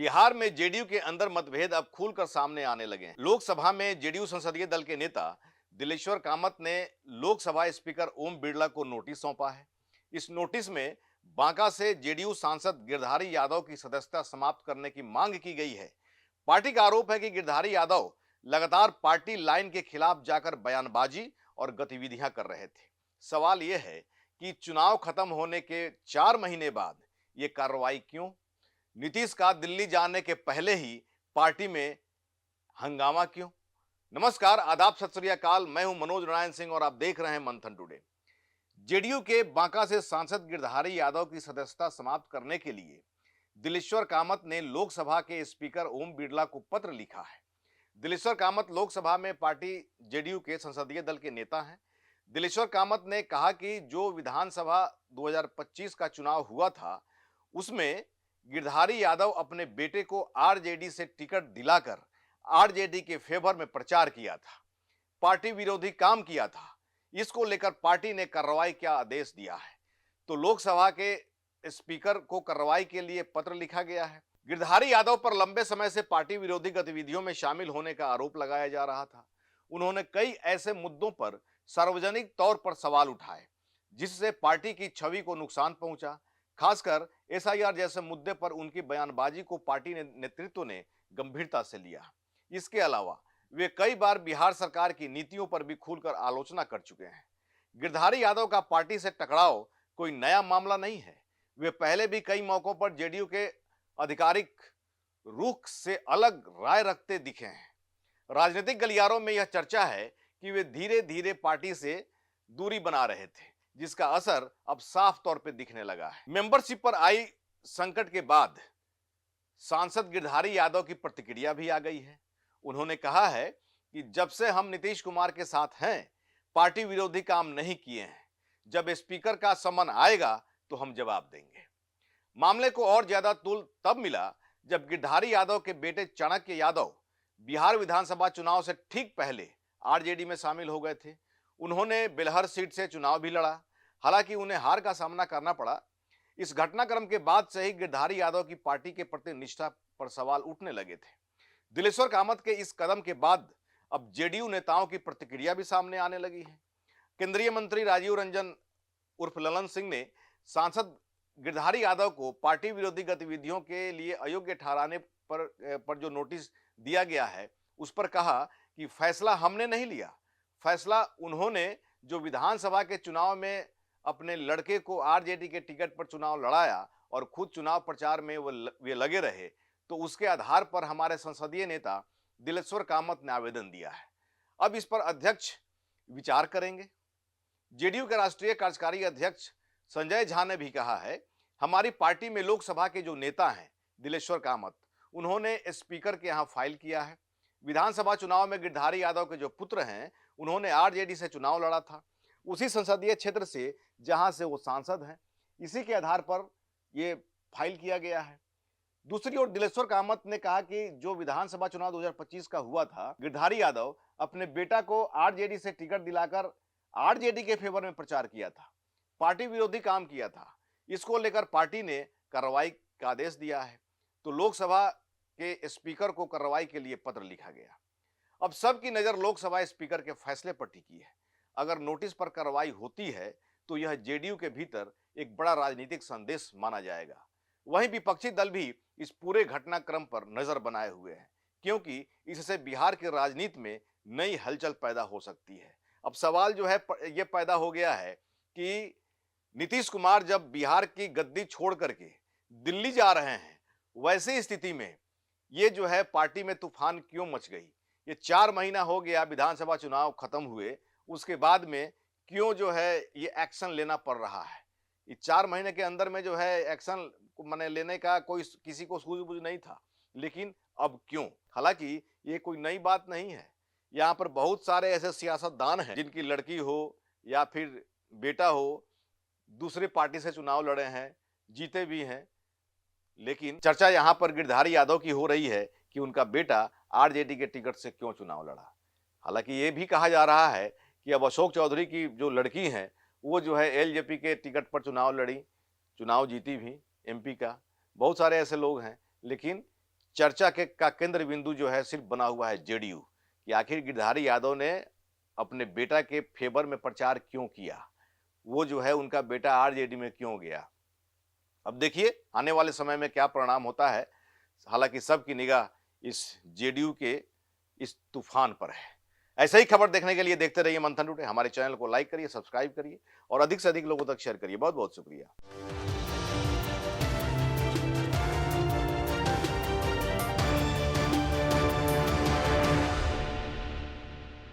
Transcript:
बिहार में जेडीयू के अंदर मतभेद अब खुलकर सामने आने लगे हैं। लोकसभा में जेडीयू संसदीय दल के नेता दिलेश्वर कामत ने लोकसभा स्पीकर ओम बिरला को नोटिस सौंपा है। इस नोटिस में बांका से जेडीयू सांसद गिरधारी यादव की सदस्यता समाप्त करने की मांग की गई है। पार्टी का आरोप है कि गिरधारी यादव लगातार पार्टी लाइन के खिलाफ जाकर बयानबाजी और गतिविधियां कर रहे थे। सवाल यह है कि चुनाव खत्म होने के 4 महीने बाद ये कार्रवाई क्यों? नीतीश का दिल्ली जाने के पहले ही पार्टी में हंगामा क्यों? नमस्कार, आदाब, सत श्री अकाल। मैं हूं मनोज नारायण सिंह और आप देख रहे हैं मंथन टुडे। जेडीयू के बांका से सांसद गिरधारी यादव की सदस्यता समाप्त करने के लिए दिलेश्वर कामत ने लोकसभा के स्पीकर ओम बिरला को पत्र लिखा है। दिलेश्वर कामत लोकसभा में पार्टी जेडीयू के संसदीय दल के नेता हैं। दिलेश्वर कामत ने कहा कि जो विधानसभा 2025 का चुनाव हुआ था उसमें गिरधारी यादव अपने बेटे को आरजेडी से टिकट दिलाकर आरजेडी के फेवर में प्रचार किया था, पार्टी विरोधी काम किया था। इसको लेकर पार्टी ने कार्रवाई का आदेश दिया है, तो लोकसभा के स्पीकर को कार्रवाई के लिए पत्र लिखा गया है। गिरधारी यादव पर लंबे समय से पार्टी विरोधी गतिविधियों में शामिल होने का आरोप लगाया जा रहा था। उन्होंने कई ऐसे मुद्दों पर सार्वजनिक तौर पर सवाल उठाए जिससे पार्टी की छवि को नुकसान पहुंचा। खासकर एसआईआर जैसे मुद्दे पर उनकी बयानबाजी को पार्टी नेतृत्व ने गंभीरता से लिया। इसके अलावा वे कई बार बिहार सरकार की नीतियों पर भी खुलकर आलोचना कर चुके हैं। गिरधारी यादव का पार्टी से टकराव कोई नया मामला नहीं है। वे पहले भी कई मौकों पर जेडीयू के आधिकारिक रुख से अलग राय रखते दिखे हैं। राजनीतिक गलियारों में यह चर्चा है कि वे धीरे धीरे पार्टी से दूरी बना रहे थे, जिसका असर अब साफ तौर पे दिखने लगा है। मेंबरशिप पर आई संकट के बाद सांसद गिरधारी यादव की प्रतिक्रिया भी आ गई है। उन्होंने कहा है कि जब से हम नीतीश कुमार के साथ हैं, पार्टी विरोधी काम नहीं किए हैं। जब स्पीकर का समन आएगा तो हम जवाब देंगे। मामले को और ज्यादा तूल तब मिला जब गिरधारी यादव के बेटे चाणक्य यादव बिहार विधानसभा चुनाव से ठीक पहले आरजेडी में शामिल हो गए थे। उन्होंने बेलहर सीट से चुनाव भी लड़ा, हालांकि उन्हें हार का सामना करना पड़ा। इस घटनाक्रम के बाद से ही गिरधारी यादव की पार्टी के प्रति निष्ठा पर सवाल उठने लगे थे। दिलेश्वर कामत के इस कदम के बाद अब जेडीयू नेताओं की प्रतिक्रिया भी सामने आने लगी है। केंद्रीय मंत्री राजीव रंजन उर्फ ललन सिंह ने सांसद गिरधारी यादव को पार्टी विरोधी गतिविधियों के लिए अयोग्य ठहराने पर जो नोटिस दिया गया है उस पर कहा कि फैसला हमने नहीं लिया, फैसला उन्होंने जो विधानसभा के चुनाव में अपने लड़के को आरजेडी के टिकट पर चुनाव लड़ाया और खुद चुनाव प्रचार में वे लगे रहे, तो उसके आधार पर हमारे संसदीय नेता दिलेश्वर कामत ने आवेदन दिया है। अब इस पर अध्यक्ष विचार करेंगे। जेडीयू के राष्ट्रीय कार्यकारी अध्यक्ष संजय झा ने भी कहा है, हमारी पार्टी में लोकसभा के जो नेता हैं दिलेश्वर कामत, उन्होंने स्पीकर के यहाँ फाइल किया है। विधानसभा चुनाव में गिरधारी यादव के जो पुत्र हैं उन्होंने आरजेडी से चुनाव लड़ा था, उसी संसदीय क्षेत्र से जहां से वो सांसद हैं। इसी के आधार पर ये फाइल किया गया है। दूसरी ओर दिलेश्वर कामत ने कहा कि जो विधानसभा चुनाव 2025 का हुआ था, गिरधारी यादव अपने बेटा को आरजेडी से टिकट दिलाकर आरजेडी के फेवर में प्रचार किया था, पार्टी विरोधी काम किया था। इसको लेकर पार्टी ने कार्रवाई का आदेश दिया है, तो लोकसभा के स्पीकर को कार्रवाई के लिए पत्र लिखा गया। अब सबकी नजर लोकसभा स्पीकर के फैसले पर टिकी है। अगर नोटिस पर कार्रवाई होती है तो यह जेडीयू के भीतर एक बड़ा राजनीतिक संदेश माना जाएगा। वहीं विपक्षी दल भी इस पूरे घटनाक्रम पर नजर बनाए हुए हैं, क्योंकि इससे बिहार की राजनीति में नई हलचल पैदा हो सकती है। अब सवाल जो है यह पैदा हो गया है कि नीतीश कुमार जब बिहार की गद्दी छोड़ करके दिल्ली जा रहे हैं, वैसी स्थिति में ये जो है पार्टी में तूफान क्यों मच गई? ये 4 महीना हो गया विधानसभा चुनाव खत्म हुए, उसके बाद में क्यों जो है ये एक्शन लेना पड़ रहा है? ये 4 महीने के अंदर में जो है एक्शन मैंने लेने का कोई किसी को सूझबूझ नहीं था, लेकिन अब क्यों? हालांकि ये कोई नई बात नहीं है। यहाँ पर बहुत सारे ऐसे सियासतदान हैं जिनकी लड़की हो या फिर बेटा हो, दूसरे पार्टी से चुनाव लड़े हैं, जीते भी हैं, लेकिन चर्चा यहां पर गिरधारी यादव की हो रही है कि उनका बेटा आरजेडी के टिकट से क्यों चुनाव लड़ा। हालांकि ये भी कहा जा रहा है कि अब अशोक चौधरी की जो लड़की है वो जो है एलजेपी के टिकट पर चुनाव लड़ी, चुनाव जीती भी, एमपी का। बहुत सारे ऐसे लोग हैं, लेकिन चर्चा के का केंद्र बिंदु जो है सिर्फ बना हुआ है जेडीयू कि आखिर गिरधारी यादव ने अपने बेटा के फेवर में प्रचार क्यों किया, वो जो है उनका बेटा आरजेडी में क्यों गया। अब देखिए आने वाले समय में क्या परिणाम होता है। हालांकि सबकी निगाह इस जेडीयू के इस तूफान पर है। ऐसे ही खबर देखने के लिए देखते रहिए मंथन टुडे। हमारे चैनल को लाइक करिए, सब्सक्राइब करिए और अधिक से अधिक लोगों तक शेयर करिए। बहुत बहुत शुक्रिया।